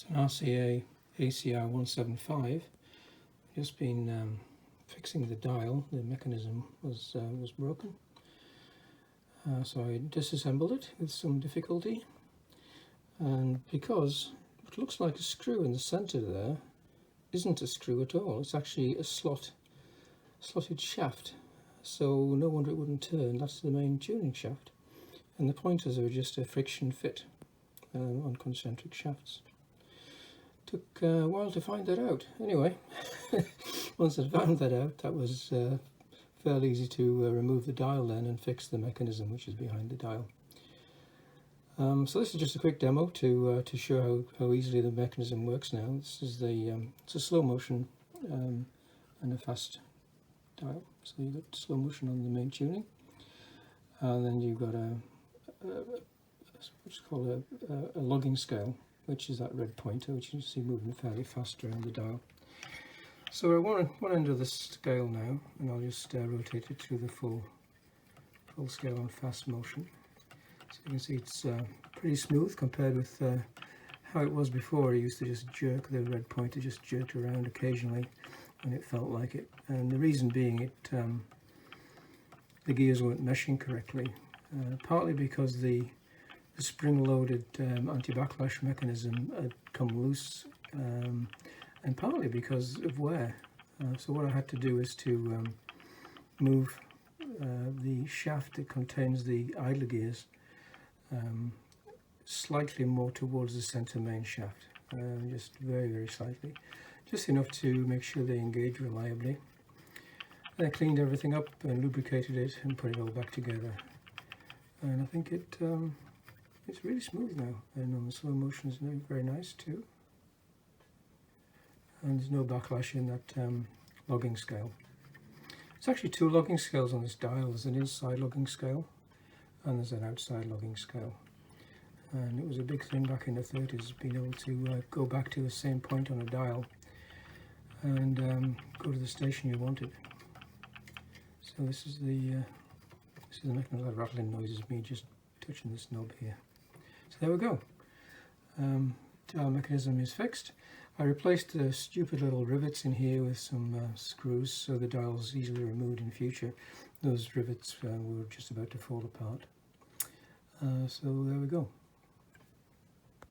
It's an RCA ACR-175. Just been fixing the dial. The mechanism was broken, so I disassembled it with some difficulty, and because what looks like a screw in the center there isn't a screw at all, it's actually a slotted shaft, so no wonder it wouldn't turn. That's the main tuning shaft, and the pointers are just a friction fit on concentric shafts. Took a while to find that out. Anyway, once I found that out, that was fairly easy to remove the dial then and fix the mechanism which is behind the dial. So this is just a quick demo to show how easily the mechanism works now. This is it's a slow motion and a fast dial. So you've got slow motion on the main tuning, and then you've got what's called a logging scale, which is that red pointer, which you can see moving fairly fast around the dial. So we're at one end of the scale now, and I'll just rotate it to the full scale on fast motion. So you can see it's pretty smooth compared with how it was before. I used to just jerk the red pointer, just jerked around occasionally when it felt like it, and the reason being the gears weren't meshing correctly, partly because the spring-loaded anti-backlash mechanism had come loose, and partly because of wear. So what I had to do is to move the shaft that contains the idler gears slightly more towards the center main shaft, just very slightly, just enough to make sure they engage reliably. And I cleaned everything up and lubricated it and put it all back together, and I think it's really smooth now, and on the slow motion is very nice too. And there's no backlash in that logging scale. There's actually two logging scales on this dial. There's an inside logging scale and there's an outside logging scale. And it was a big thing back in the 30s, being able to go back to the same point on a dial and go to the station you wanted. So this is the mechanism. That rattling noise is me just touching this knob here. So there we go. Dial mechanism is fixed. I replaced the stupid little rivets in here with some screws, so the dial's easily removed in future. Those rivets were just about to fall apart. So there we go.